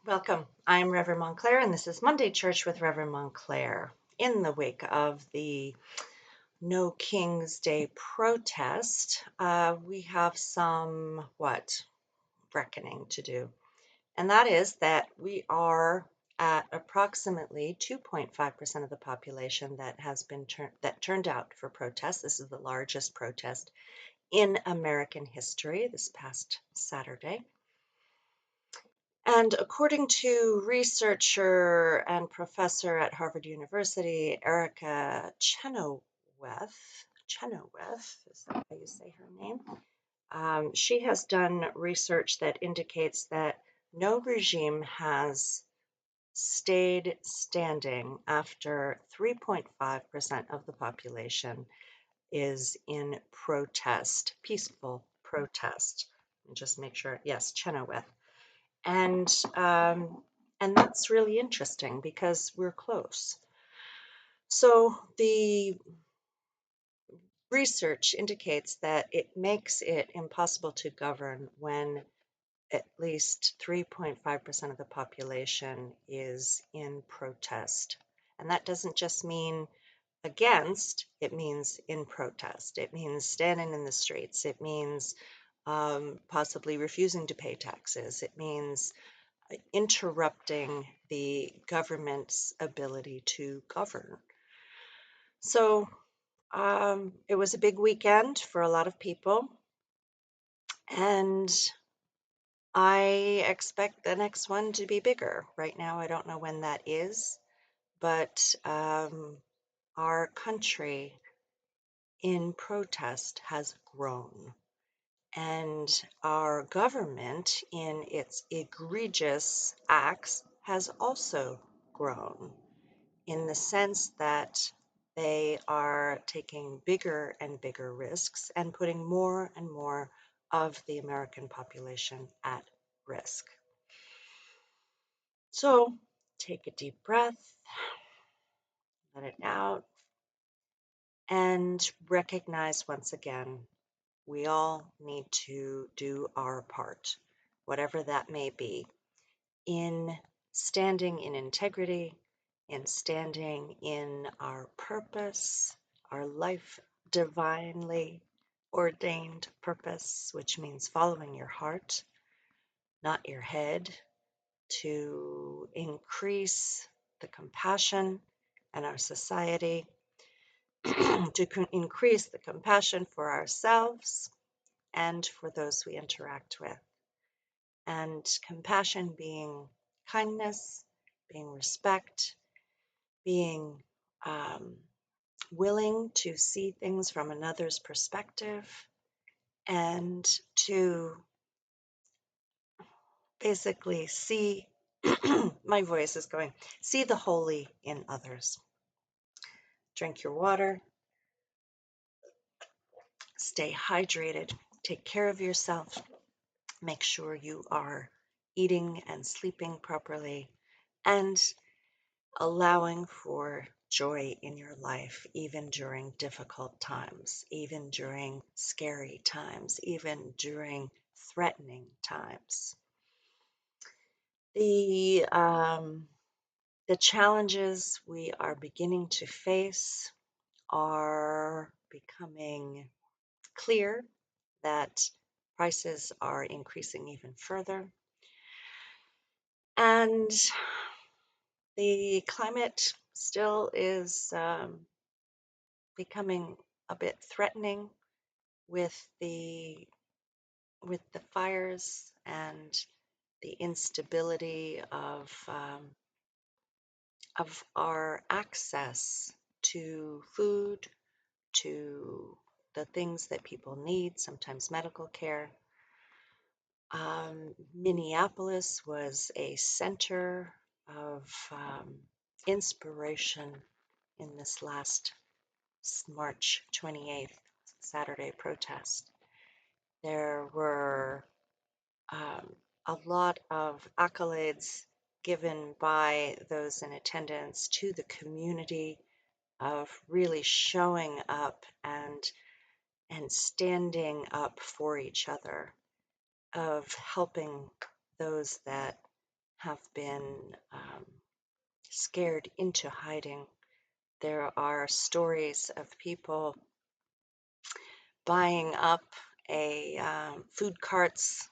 Welcome. I'm Reverend Montclair, and this is Monday Church with Reverend Montclair. In the wake of the No King's Day protest, we have some, reckoning to do. And that is that we are at approximately 2.5% of the population that turned out for protest. This is the largest protest in American history this past Saturday. And according to researcher and professor at Harvard University, Erica Chenoweth, is that how you say her name? She has done research that indicates that no regime has stayed standing after 3.5% of the population is in protest, peaceful protest. Just make sure, yes, Chenoweth. And um, and that's really interesting because we're close. So the research indicates that it makes it impossible to govern when at least 3.5% of the population is in protest. And that doesn't just mean against, it means in protest. It means standing in the streets. It means possibly refusing to pay taxes. It means interrupting the government's ability to govern. So it was a big weekend for a lot of people, and I expect the next one to be bigger. Right now, I don't know when that is, but our country in protest has grown. And our government, in its egregious acts, has also grown, in the sense that they are taking bigger and bigger risks and putting more and more of the American population at risk. So take a deep breath, let it out, and recognize once again we all need to do our part, whatever that may be, in standing in integrity, in standing in our purpose, our life divinely ordained purpose, which means following your heart, not your head, to increase the compassion in our society, to increase the compassion for ourselves and for those we interact with. And compassion being kindness, being respect, being um, willing to see things from another's perspective, and to basically see, my voice is going, see the holy in others. Drink your water, stay hydrated, take care of yourself, make sure you are eating and sleeping properly, and allowing for joy in your life, even during difficult times, even during scary times, even during threatening times. The challenges we are beginning to face are becoming clear, that prices are increasing even further. And the climate still is becoming a bit threatening with the fires and the instability of our access to food, to the things that people need, sometimes medical care. Minneapolis was a center of inspiration in this last March 28th, Saturday protest. There were a lot of accolades given by those in attendance to the community of really showing up and standing up for each other, of helping those that have been scared into hiding. There are stories of people buying up a food carts,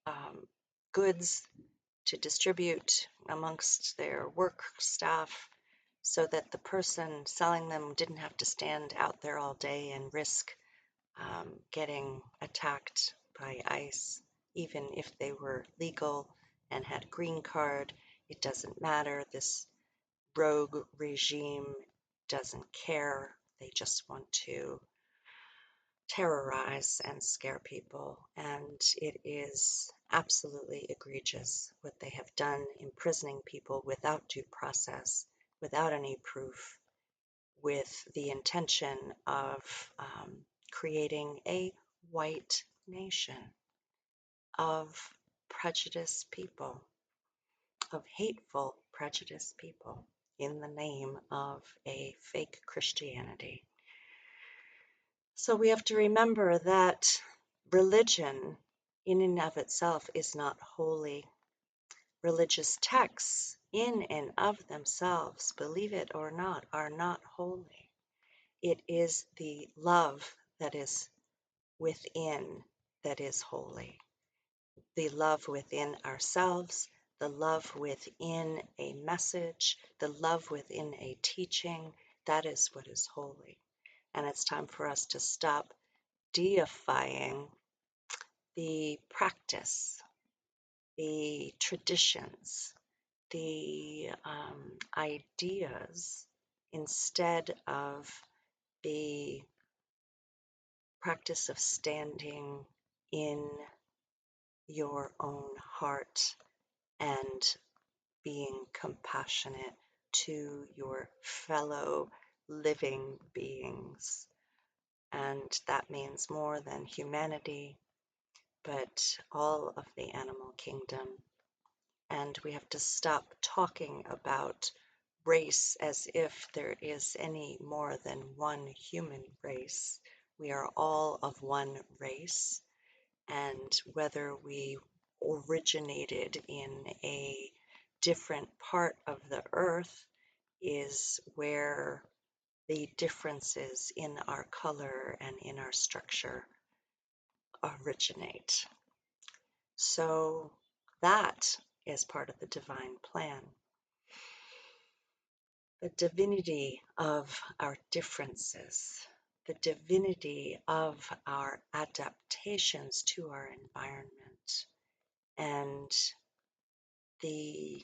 um, goods to distribute amongst their work staff so that the person selling them didn't have to stand out there all day and risk getting attacked by ICE, even if they were legal and had a green card. It doesn't matter. This rogue regime doesn't care. They just want to terrorize and scare people. And it is absolutely egregious what they have done, imprisoning people without due process, without any proof, with the intention of creating a white nation of prejudiced people, of hateful, prejudiced people in the name of a fake Christianity. So we have to remember that religion in and of itself is not holy. Religious texts in and of themselves, believe it or not, are not holy. It is the love that is within that is holy. The love within ourselves, the love within a message, the love within a teaching, that is what is holy. And it's time for us to stop deifying the practice, the traditions, the ideas, instead of the practice of standing in your own heart and being compassionate to your fellow living beings. And that means more than humanity, but all of the animal kingdom. And we have to stop talking about race as if there is any more than one human race. We are all of one race, and whether we originated in a different part of the earth is where the differences in our color and in our structure originate. So that is part of the divine plan. The divinity of our differences, the divinity of our adaptations to our environment, and the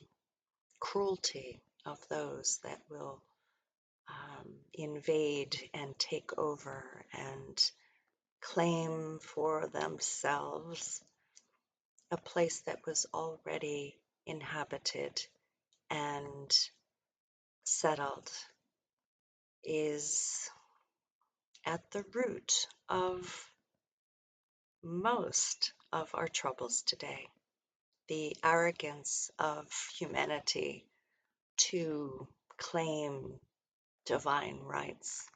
cruelty of those that will invade and take over and claim for themselves a place that was already inhabited and settled is at the root of most of our troubles today. The arrogance of humanity to claim divine rights,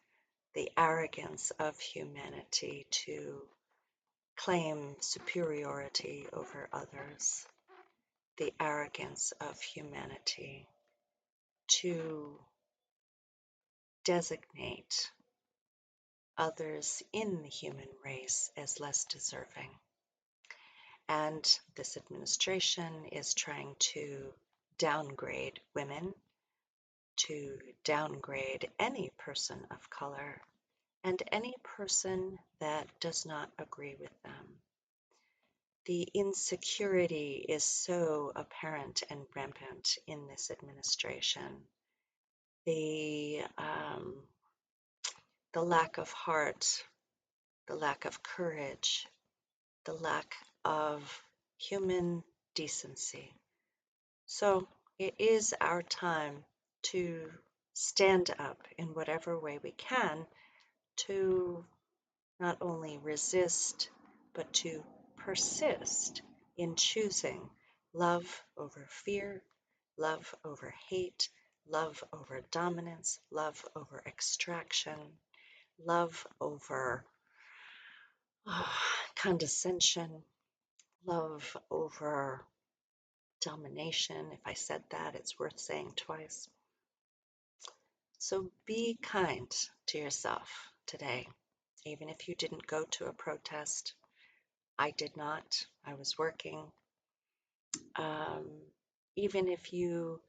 the arrogance of humanity to claim superiority over others, the arrogance of humanity to designate others in the human race as less deserving. And this administration is trying to downgrade women, to downgrade any person of color, and any person that does not agree with them. The insecurity is so apparent and rampant in this administration. The lack of heart, the lack of courage, the lack of human decency. So it is our time to stand up in whatever way we can to not only resist, but to persist in choosing love over fear, love over hate, love over dominance, love over extraction, love over condescension, love over domination. If I said that, it's worth saying twice. So be kind to yourself today, even if you didn't go to a protest. I did not. I was working. Um, Even if you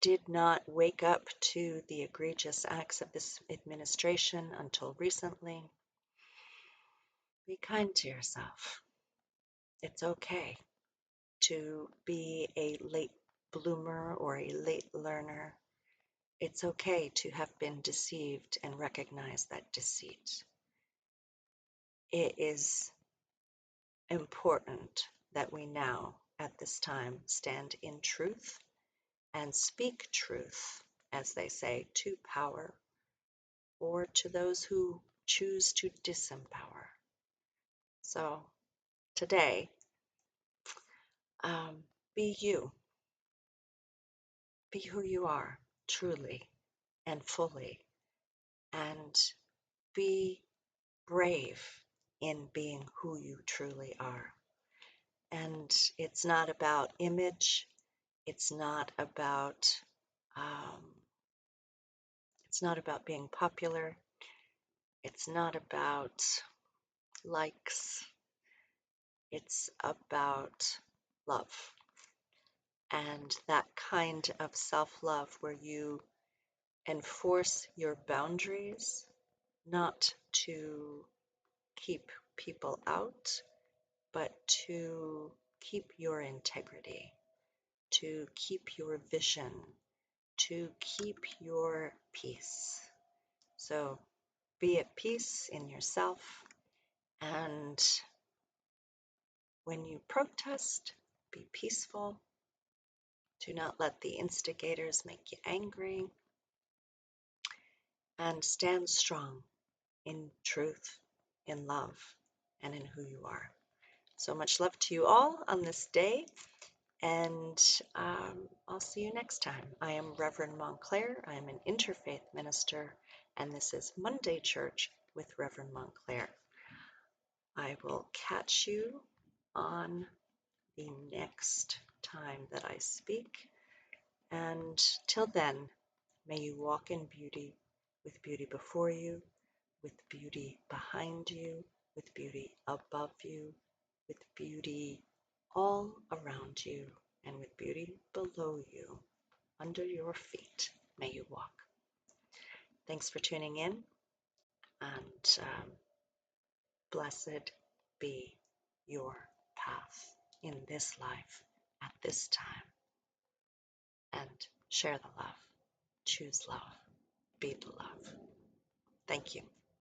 did not wake up to the egregious acts of this administration until recently, be kind to yourself. It's okay to be a late bloomer or a late learner. It's okay to have been deceived and recognize that deceit. It is important that we now, at this time, stand in truth and speak truth, as they say, to power or to those who choose to disempower. So today, be you, be who you are, truly and fully, and be brave in being who you truly are. And it's not about image. It's not about um, it's not about being popular. It's not about likes. It's about love. And that kind of self-love where you enforce your boundaries, not to keep people out, but to keep your integrity, to keep your vision, to keep your peace. So be at peace in yourself, and when you protest, be peaceful. Do not let the instigators make you angry, and stand strong in truth, in love, and in who you are. So much love to you all on this day, and I'll see you next time. I am Reverend Montclair. I am an interfaith minister, and this is Monday Church with Reverend Montclair. I will catch you on the next time that I speak, and till then, may you walk in beauty, with beauty before you, with beauty behind you, with beauty above you, with beauty all around you, and with beauty below you, under your feet. May you walk. Thanks for tuning in, and blessed be your path in this life at this time. And share the love, choose love, be the love. Thank you.